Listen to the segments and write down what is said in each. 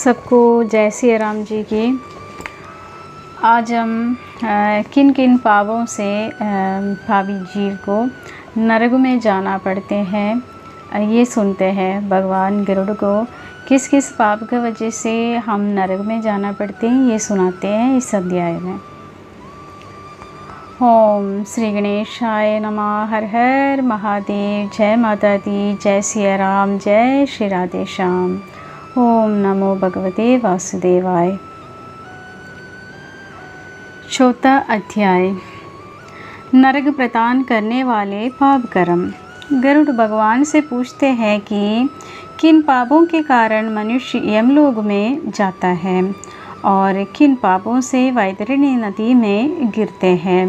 सबको जय श्री राम जी की। आज हम किन किन पापों से भावी जीव को नरक में जाना पड़ते हैं ये सुनते हैं। भगवान गरुड़ को किस किस पाप की वजह से हम नरक में जाना पड़ते हैं ये सुनाते हैं इस अध्याय में। ओम श्री गणेशाय नमः। हर हर महादेव। जय माता दी। जय सिया राम। जय श्री राधे श्याम। ओम नमो भगवते वासुदेवाय। चौथा अध्याय, नरक प्रदान करने वाले पाप कर्म। गरुड़ भगवान से पूछते हैं कि किन पापों के कारण मनुष्य यमलोक में जाता है और किन पापों से वैतरणी नदी में गिरते हैं।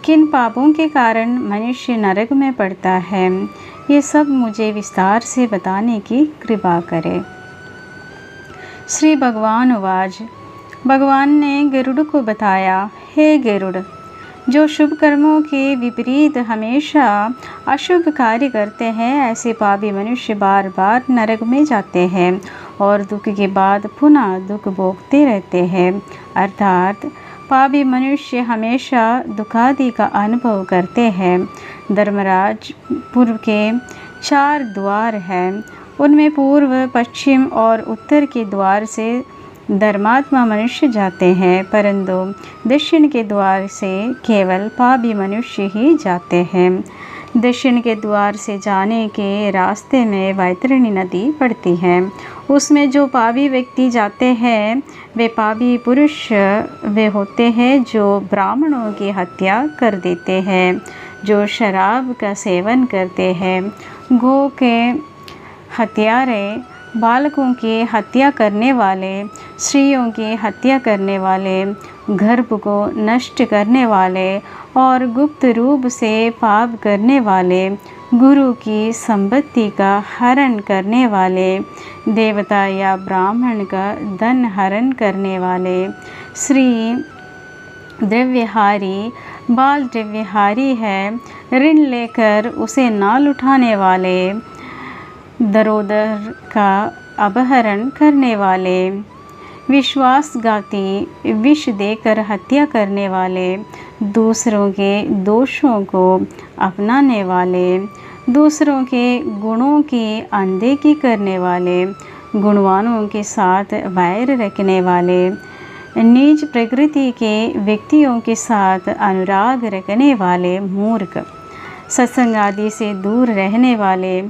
किन पापों के कारण मनुष्य नरक में पड़ता है, ये सब मुझे विस्तार से बताने की कृपा करे। श्री भगवान उवाच। भगवान ने गरुड़ को बताया, हे गरुड़, जो शुभ कर्मों के विपरीत हमेशा अशुभ कार्य करते हैं, ऐसे पापी मनुष्य बार बार नरक में जाते हैं और दुख के बाद पुनः दुख भोगते रहते हैं। अर्थात पापी मनुष्य हमेशा दुखादि का अनुभव करते हैं। धर्मराज, पूर्व के 4 द्वार हैं, उनमें पूर्व, पश्चिम और उत्तर के द्वार से धर्मात्मा मनुष्य जाते हैं, परंतु दक्षिण के द्वार से केवल पापी मनुष्य ही जाते हैं। दक्षिण के द्वार से जाने के रास्ते में वैतरणी नदी पड़ती है। उसमें जो पापी व्यक्ति जाते हैं वे पापी पुरुष वे होते हैं जो ब्राह्मणों की हत्या कर देते हैं, जो शराब का सेवन करते हैं, गौ के हत्यारे, बालकों की हत्या करने वाले, स्त्रियों की हत्या करने वाले, गर्भ को नष्ट करने वाले और गुप्त रूप से पाप करने वाले, गुरु की संपत्ति का हरण करने वाले, देवता या ब्राह्मण का धन हरण करने वाले, श्री द्रव्यहारी, बाल द्रव्यहारी है, ऋण लेकर उसे ना लुटाने वाले, दरोदर का अपहरण करने वाले, विश्वासघाती, विष देकर हत्या करने वाले, दूसरों के दोषों को अपनाने वाले, दूसरों के गुणों की अनदेखी करने वाले, गुणवानों के साथ वैर रखने वाले, नीच प्रकृति के व्यक्तियों के साथ अनुराग रखने वाले, मूर्ख, सत्संग आदि से दूर रहने वाले,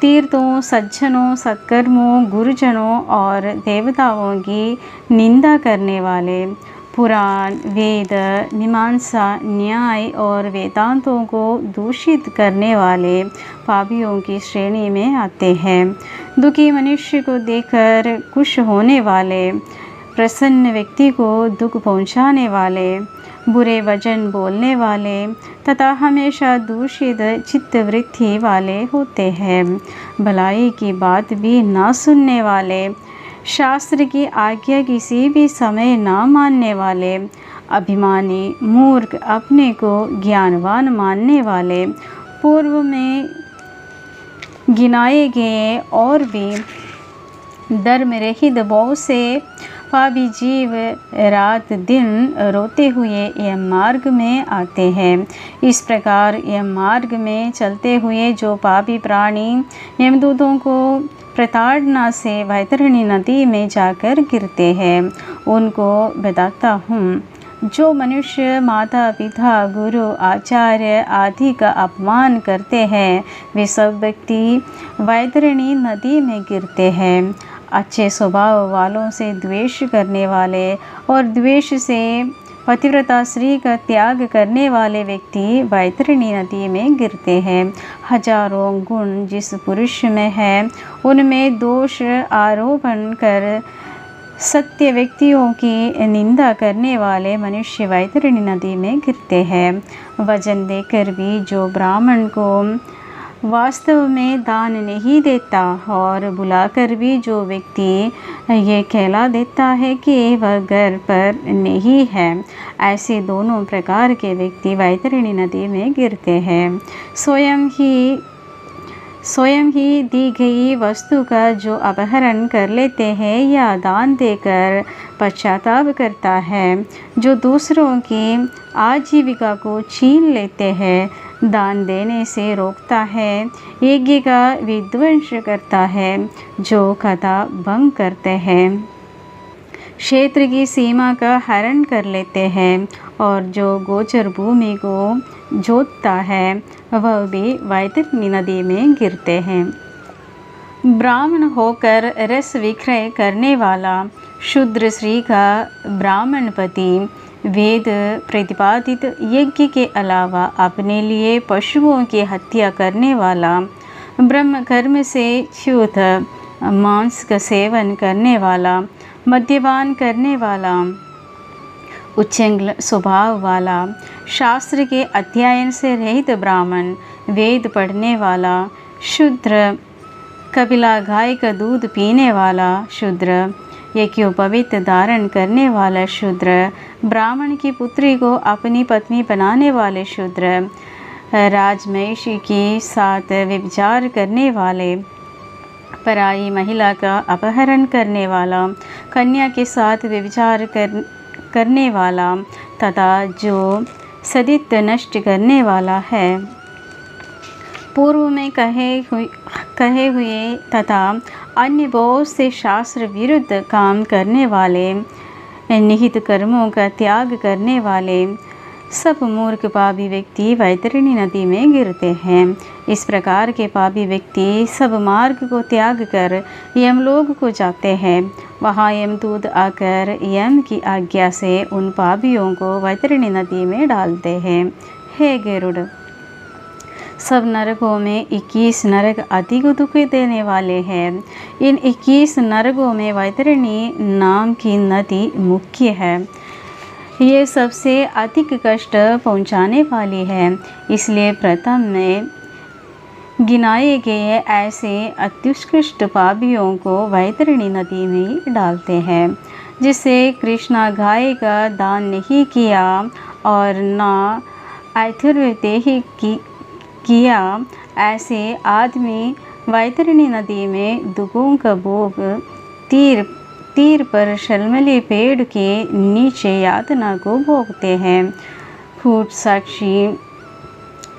तीर्थों, सज्जनों, सत्कर्मों, गुरुजनों और देवताओं की निंदा करने वाले, पुराण, वेद, मीमांसा, न्याय और वेदांतों को दूषित करने वाले पापियों की श्रेणी में आते हैं। दुखी मनुष्य को देखकर खुश होने वाले, प्रसन्न व्यक्ति को दुख पहुंचाने वाले, बुरे वचन बोलने वाले तथा हमेशा दूषित चित्तवृत्ति वाले होते हैं, भलाई की बात भी ना सुनने वाले, शास्त्र की आज्ञा किसी भी समय ना मानने वाले, अभिमानी, मूर्ख, अपने को ज्ञानवान मानने वाले, पूर्व में गिनाए गए और भी धर्म रहित बहुत से पापी जीव रात दिन रोते हुए यह मार्ग में आते हैं। इस प्रकार यह मार्ग में चलते हुए जो पापी प्राणी यमदूतों को प्रताड़ना से वैतरणी नदी में जाकर गिरते हैं, उनको बताता हूँ। जो मनुष्य माता पिता, गुरु, आचार्य आदि का अपमान करते हैं वे सब व्यक्ति वैतरणी नदी में गिरते हैं। अच्छे स्वभाव वालों से द्वेष करने वाले और द्वेष से पतिव्रता स्त्री का त्याग करने वाले व्यक्ति वैतरणी नदी में गिरते हैं। हजारों गुण जिस पुरुष में है उनमें दोष आरोपण कर सत्य व्यक्तियों की निंदा करने वाले मनुष्य वैतरणी नदी में गिरते हैं। वचन देकर भी जो ब्राह्मण को वास्तव में दान नहीं देता और बुलाकर भी जो व्यक्ति ये कहला देता है कि वह घर पर नहीं है, ऐसे दोनों प्रकार के व्यक्ति वैतरणी नदी में गिरते हैं। स्वयं ही स्वयं ही दी गई वस्तु का जो अपहरण कर लेते हैं या दान देकर पश्चाताप करता है, जो दूसरों की आजीविका को छीन लेते हैं, दान देने से रोकता है, यज्ञ का विध्वंस करता है, जो कथा भंग करते हैं, क्षेत्र की सीमा का हरण कर लेते हैं और जो गोचर भूमि को जोतता है वह भी वैतरणी नदी में गिरते हैं। ब्राह्मण होकर रस विक्रय करने वाला शूद्र स्त्री का ब्राह्मण पति वेद प्रतिपादित यज्ञ के अलावा अपने लिए पशुओं की हत्या करने वाला, ब्रह्म कर्म से च्युत, मांस का सेवन करने वाला, मद्यपान करने वाला, उच्चंग स्वभाव वाला, शास्त्र के अध्ययन से रहित ब्राह्मण, वेद पढ़ने वाला शूद्र, कपिला गाय का दूध पीने वाला शूद्र, यज्ञोपवीत धारण करने वाला शूद्र, ब्राह्मण की पुत्री को अपनी पत्नी बनाने वाले शूद्र, राजमहिषी के साथ व्यभिचार करने वाले, पराई महिला का अपहरण करने वाला, कन्या के साथ व्यभिचार करने वाला तथा जो सदित नष्ट करने वाला है, पूर्व में कहे हुए तथा अन्य बहुत से शास्त्र विरुद्ध काम करने वाले, निहित कर्मों का त्याग करने वाले सब मूर्ख पापी व्यक्ति वैतरणी नदी में गिरते हैं। इस प्रकार के पापी व्यक्ति सब मार्ग को त्याग कर यमलोक को जाते हैं। वहाँ यमदूत आकर यम की आज्ञा से उन पापियों को वैतरणी नदी में डालते हैं। हे गरुड़, सब नरकों में 21 नरक अधिक दुख देने वाले हैं। इन 21 नरकों में वैतरणी नाम की नदी मुख्य है। ये सबसे अधिक कष्ट पहुंचाने वाली है, इसलिए प्रथम में गिनाए गए ऐसे अत्युत्कृष्ट पापियों को वैतरणी नदी में डालते हैं। जिसे कृष्णा गाय का दान नहीं किया और न ऐथुर्वदेही किया, ऐसे आदमी वैतरणी नदी में दुखों का भोग तीर पर शलमली पेड़ के नीचे यातना को भोगते हैं। कूट साक्षी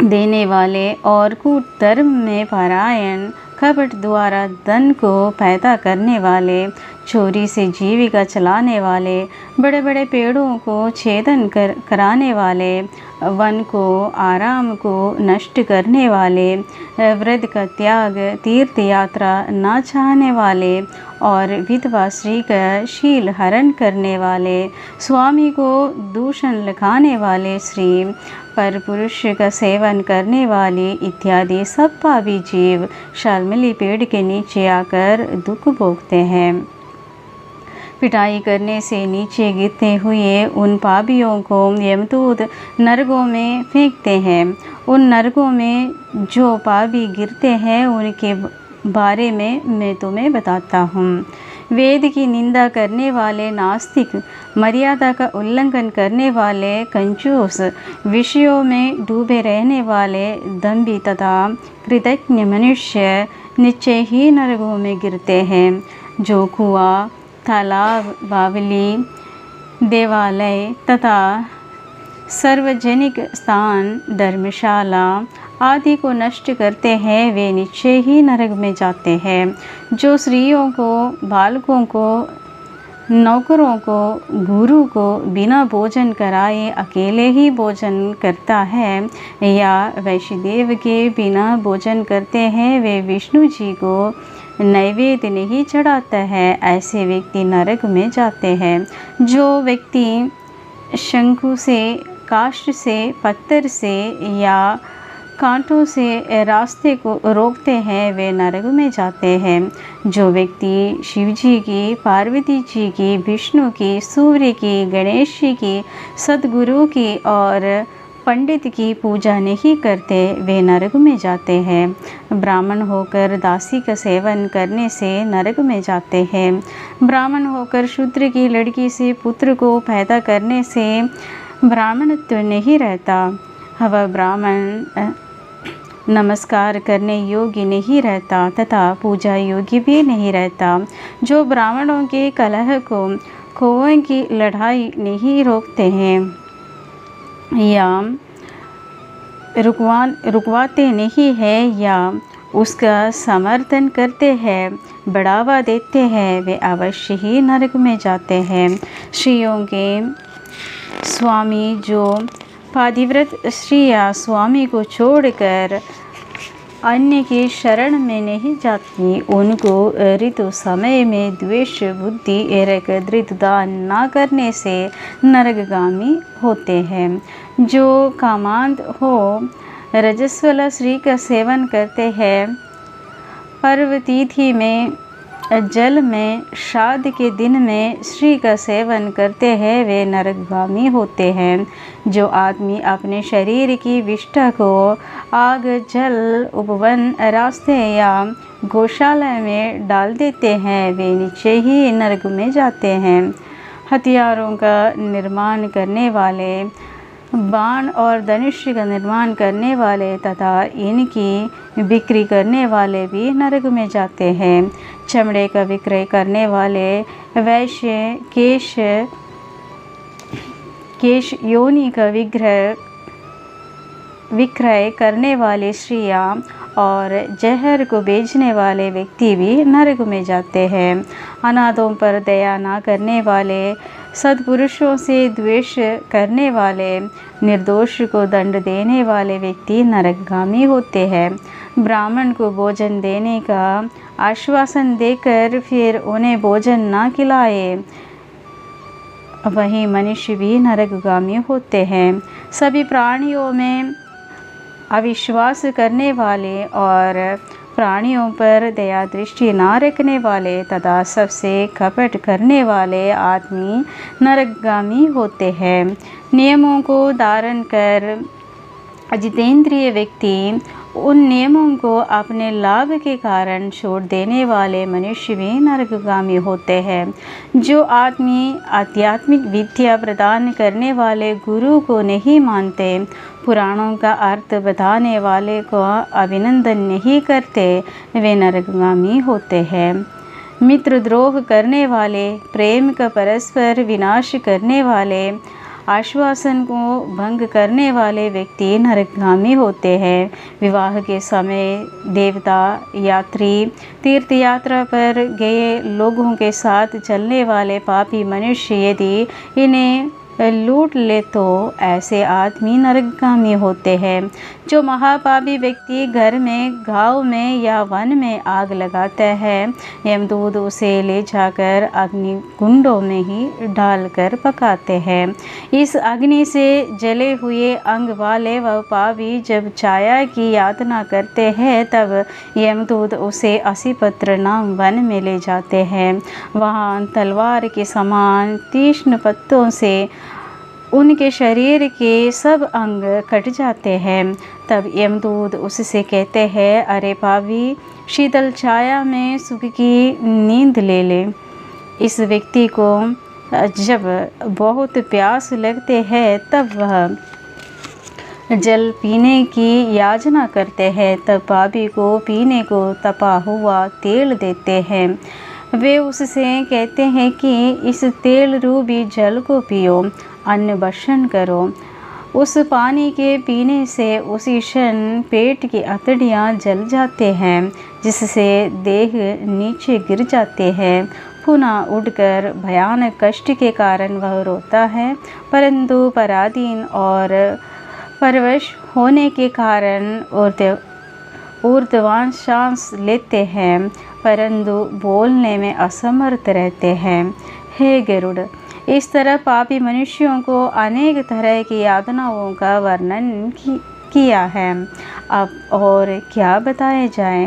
देने वाले और कूट धर्म में परायण, कपट द्वारा धन को पैदा करने वाले, चोरी से जीविका चलाने वाले, बड़े बड़े पेड़ों को छेदन कराने वाले, वन को आराम को नष्ट करने वाले, व्रत का त्याग, तीर्थ यात्रा न चाहने वाले और विधवा स्त्री का शील हरण करने वाले, स्वामी को दूषण लगाने वाले स्त्री, पर पुरुष का सेवन करने वाली इत्यादि सब पापी जीव शालमली पेड़ के नीचे आकर दुख भोगते हैं। पिटाई करने से नीचे गिरते हुए उन पापियों को यमदूत नरकों में फेंकते हैं। उन नरकों में जो पापी गिरते हैं उनके बारे में मैं तुम्हें बताता हूँ। वेद की निंदा करने वाले नास्तिक, मर्यादा का उल्लंघन करने वाले कंजूस, विषयों में डूबे रहने वाले दंभी तथा कृतज्ञ मनुष्य निश्चय ही नरकों में गिरते हैं। जो कुआं, तालाब, बावली, देवालय तथा सार्वजनिक स्थान, धर्मशाला आदि को नष्ट करते हैं, वे निश्चय ही नरक में जाते हैं। जो स्त्रियों को, बालकों को, नौकरों को, गुरु को बिना भोजन कराए अकेले ही भोजन करता है या वैष्णदेव के बिना भोजन करते हैं, वे विष्णु जी को नैवेद्य नहीं चढ़ाता है, ऐसे व्यक्ति नरक में जाते हैं। जो व्यक्ति शंकु से, काष्ठ से, पत्थर से या कांटों से रास्ते को रोकते हैं, वे नरक में जाते हैं। जो व्यक्ति शिव जी की, पार्वती जी की, विष्णु की, सूर्य की, गणेश जी की, सद्गुरु की और पंडित की पूजा नहीं करते, वे नरक में जाते हैं। ब्राह्मण होकर दासी का सेवन करने से नरक में जाते हैं। ब्राह्मण होकर शूद्र की लड़की से पुत्र को पैदा करने से ब्राह्मणत्व नहीं रहता। वह ब्राह्मण नमस्कार करने योग्य नहीं रहता तथा पूजा योग्य भी नहीं रहता। जो ब्राह्मणों के कलह को, कौओं की लड़ाई नहीं रोकते हैं या रुकवाते नहीं हैं या उसका समर्थन करते हैं, बढ़ावा देते हैं, वे अवश्य ही नरक में जाते हैं। स्त्रियों के स्वामी जो पातिव्रत स्त्रियां स्वामी को छोड़कर अन्य की शरण में नहीं जाती, उनको ऋतु समय में द्वेष बुद्धि ऋतु दान न करने से नरकगामी होते हैं। जो कामांध हो रजस्वला स्त्री का सेवन करते हैं, पर्व तिथि में, जल में, श्राद्ध के दिन में स्त्री का सेवन करते हैं, वे नरकगामी होते हैं। जो आदमी अपने शरीर की विष्ठा को आग, जल, उपवन, रास्ते या गौशाला में डाल देते हैं, वे निश्चय ही नरक में जाते हैं। हथियारों का निर्माण करने वाले, बाण और धनुष का निर्माण करने वाले तथा इनकी बिक्री करने वाले भी नरक में जाते हैं। चमड़े का विक्रय करने वाले, वैश्य, केश योनि का विक्रय करने वाले स्त्रियां और जहर को बेचने वाले व्यक्ति भी नरक में जाते हैं। अनाथों पर दया न करने वाले, सद्पुरुषों से द्वेष करने वाले, निर्दोष को दंड देने वाले व्यक्ति नरकगामी होते हैं। ब्राह्मण को भोजन देने का आश्वासन देकर फिर उन्हें भोजन न खिलाए, वही मनुष्य भी नरकगामी होते हैं। सभी प्राणियों में अविश्वास करने वाले और प्राणियों पर दया दृष्टि न रखने वाले तथा सबसे कपट करने वाले आदमी नरकगामी होते हैं। नियमों को धारण कर अजितेंद्रिय व्यक्ति उन नियमों को अपने लाभ के कारण छोड़ देने वाले मनुष्य भी नरकगामी होते हैं। जो आदमी आध्यात्मिक विद्या प्रदान करने वाले गुरु को नहीं मानते, पुराणों का अर्थ बताने वाले को अभिनंदन नहीं करते, वे नरकगामी होते हैं। मित्रद्रोह करने वाले, प्रेम का परस्पर विनाश करने वाले, आश्वासन को भंग करने वाले व्यक्ति नरकगामी होते हैं। विवाह के समय देवता, यात्री, तीर्थ यात्रा पर गए लोगों के साथ चलने वाले पापी मनुष्य यदि इन्हें लूट ले तो ऐसे आदमी नरकगामी होते हैं। जो महापापी व्यक्ति घर में, गांव में या वन में आग लगाता है, यमदूत उसे ले जाकर अग्नि कुंडों में ही डालकर पकाते हैं। इस अग्नि से जले हुए अंग वाले वह पापी जब छाया की यातना करते हैं, तब यमदूत उसे असीपत्र नाम वन में ले जाते हैं। वहाँ तलवार के समान तीक्ष्ण पत्तों से उनके शरीर के सब अंग कट जाते हैं। तब यमदूत उससे कहते हैं, अरे पापी, शीतल छाया में सुख की नींद ले ले। इस व्यक्ति को जब बहुत प्यास लगते हैं तब वह जल पीने की याचना करते हैं, तब पापी को पीने को तपा हुआ तेल देते हैं। वे उससे कहते हैं कि इस तेल रूपी जल को पियो, अन्न भक्षण करो। उस पानी के पीने से उसी क्षण पेट की अतड़ियाँ जल जाते हैं, जिससे देह नीचे गिर जाते हैं। पुनः उठकर भयानक कष्ट के कारण वह रोता है, परंतु पराधीन और परवश होने के कारण ऊर्ध्वान सांस लेते हैं, परंतु बोलने में असमर्थ रहते हैं। हे गरुड़, इस तरह पापी मनुष्यों को अनेक तरह की यातनाओं का वर्णन किया है। अब और क्या बताया जाए,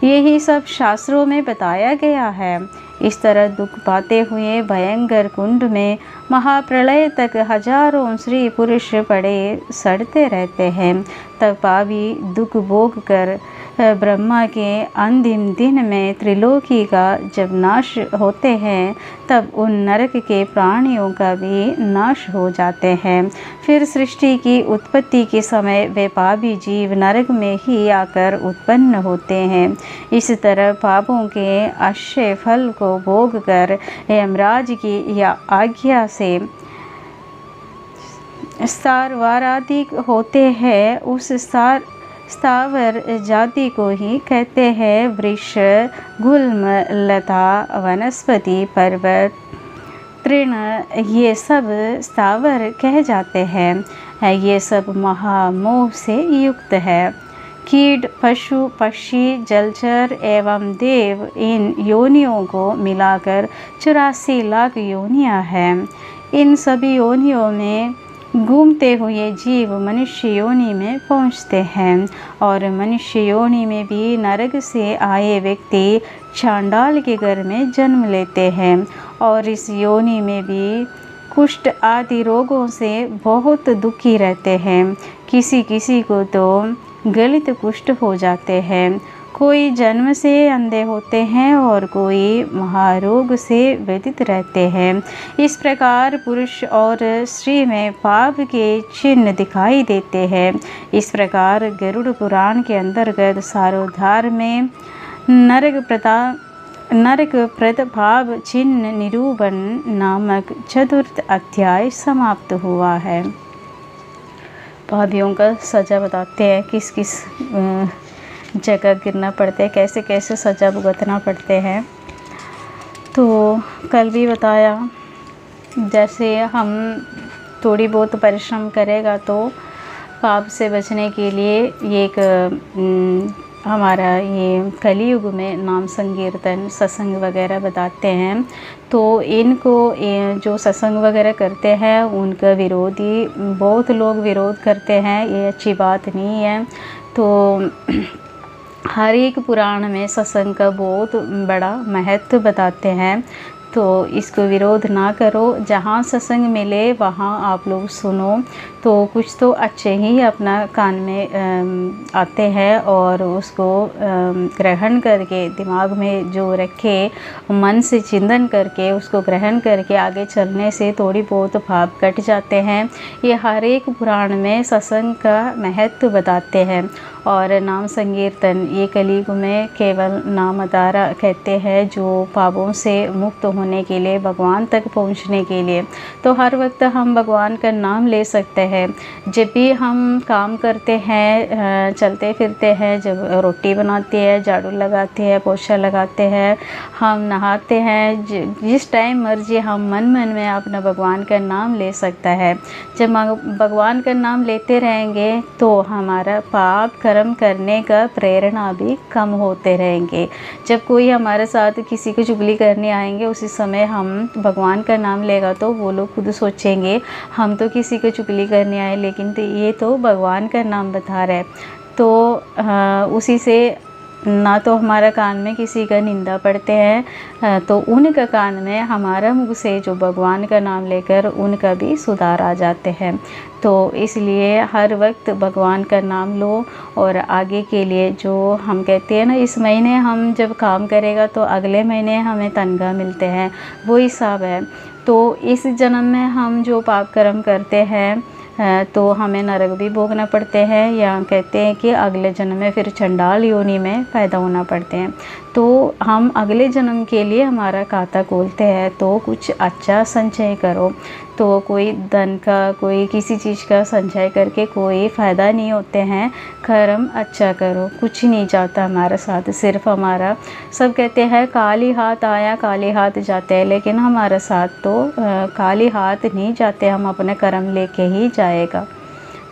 यही सब शास्त्रों में बताया गया है। इस तरह दुख पाते हुए भयंकर कुंड में महाप्रलय तक हजारों स्त्री पुरुष पड़े सड़ते रहते हैं। तब पापी दुख भोग कर ब्रह्मा के अंतिम दिन में त्रिलोकी का जब नाश होते हैं, तब उन नरक के प्राणियों का भी नाश हो जाते हैं। फिर सृष्टि की उत्पत्ति के समय वे पापी जीव नरक में ही आकर उत्पन्न होते हैं। इस तरह पापों के अक्षय फल को भोग कर यमराज की या आज्ञा से स्थावरादि होते हैं। उस स्थावर जाति को ही कहते हैं वृक्ष, गुल्म, लता, वनस्पति, पर्वत, तृण, ये सब स्थावर कह जाते हैं। ये सब महामोह से युक्त है। कीट, पशु, पक्षी, जलचर एवं देव, इन योनियों को मिलाकर 84 लाख योनियां हैं। इन सभी योनियों में घूमते हुए जीव मनुष्य योनि में पहुँचते हैं, और मनुष्य योनि में भी नरक से आए व्यक्ति चांडाल के घर में जन्म लेते हैं, और इस योनि में भी कुष्ठ आदि रोगों से बहुत दुखी रहते हैं। किसी किसी को तो गलित कुष्ठ हो जाते हैं, कोई जन्म से अंधे होते हैं और कोई महारोग से व्यथित रहते हैं। इस प्रकार पुरुष और स्त्री में पाप के चिन्ह दिखाई देते हैं। इस प्रकार गरुड़ पुराण के अंतर्गत सारोद्धार में नरक प्रभाव चिन्ह निरूपण नामक चतुर्थ अध्याय समाप्त हुआ है। पापियों का सजा बताते हैं, किस किस जगह गिरना पड़ते हैं, कैसे कैसे सजा भुगतना पड़ते हैं। तो कल भी बताया, जैसे हम थोड़ी बहुत परिश्रम करेगा तो पाप से बचने के लिए ये एक हमारा ये कलियुग में नाम संकीर्तन सत्संग वगैरह बताते हैं। तो इनको जो सत्संग वगैरह करते हैं उनका विरोधी बहुत लोग विरोध करते हैं, ये अच्छी बात नहीं है। तो हर एक पुराण में सत्संग का बहुत बड़ा महत्व बताते हैं, तो इसको विरोध ना करो। जहाँ सत्संग मिले वहाँ आप लोग सुनो, तो कुछ तो अच्छे ही अपना कान में आते हैं, और उसको ग्रहण करके दिमाग में जो रखे, मन से चिंतन करके उसको ग्रहण करके आगे चलने से थोड़ी बहुत पाप कट जाते हैं। ये हर एक पुराण में सत्संग का महत्व बताते हैं। और नाम संकीर्तन ये कलियुग में केवल नाम अदारा कहते हैं, जो पापों से मुक्त होने के लिए, भगवान तक पहुंचने के लिए। तो हर वक्त हम भगवान का नाम ले सकते हैं। जब भी हम काम करते हैं, चलते फिरते हैं, जब रोटी बनाते हैं, झाड़ू लगाते हैं, पोछा लगाते हैं, हम नहाते हैं, जिस टाइम मर्जी हम मन मन में अपना भगवान का नाम ले सकता है। जब भगवान का नाम लेते रहेंगे तो हमारा पाप कर्म करने का प्रेरणा भी कम होते रहेंगे। जब कोई हमारे साथ किसी को चुगली करने आएंगे, उसी समय हम भगवान का नाम लेगा तो वो लोग खुद सोचेंगे हम तो किसी को चुगली करने आए, लेकिन तो ये तो भगवान का नाम बता रहा है। तो उसी से ना तो हमारा कान में किसी का निंदा पड़ते हैं, तो उनका कान में हमारा मुख से जो भगवान का नाम लेकर उनका भी सुधार आ जाते हैं। तो इसलिए हर वक्त भगवान का नाम लो, और आगे के लिए जो हम कहते हैं ना, इस महीने हम जब काम करेगा तो अगले महीने हमें तनख्वाह मिलते हैं, वो हिसाब है। तो इस जन्म में हम जो पाप कर्म करते हैं तो हमें नरक भी भोगना पड़ते हैं, या कहते हैं कि अगले जन्म में फिर चंडाल योनि में पैदा होना पड़ते हैं। तो हम अगले जन्म के लिए हमारा खाता खोलते हैं, तो कुछ अच्छा संचय करो। तो कोई धन का, कोई किसी चीज़ का संचय करके कोई फ़ायदा नहीं होते हैं। कर्म अच्छा करो, कुछ नहीं जाता हमारे साथ, सिर्फ हमारा सब कहते हैं काली हाथ आया काली हाथ जाते हैं, लेकिन हमारे साथ तो काली हाथ नहीं जाते, हम अपने कर्म लेके ही जाएगा।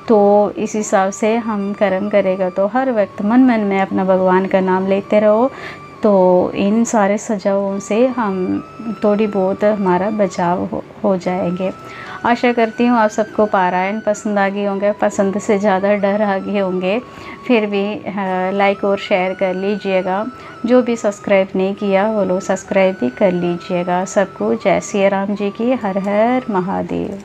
तो इस हिसाब से हम कर्म करेगा तो हर वक्त मन मन में अपना भगवान का नाम लेते रहो, तो इन सारे सजाओं से हम थोड़ी बहुत हमारा बचाव हो जाएंगे। आशा करती हूँ आप सबको पारायण पसंद आ गए होंगे, पसंद से ज़्यादा डर आ गए होंगे। फिर भी लाइक और शेयर कर लीजिएगा। जो भी सब्सक्राइब नहीं किया वो लोग सब्सक्राइब भी कर लीजिएगा। सबको जय सिया राम जी की। हर हर महादेव।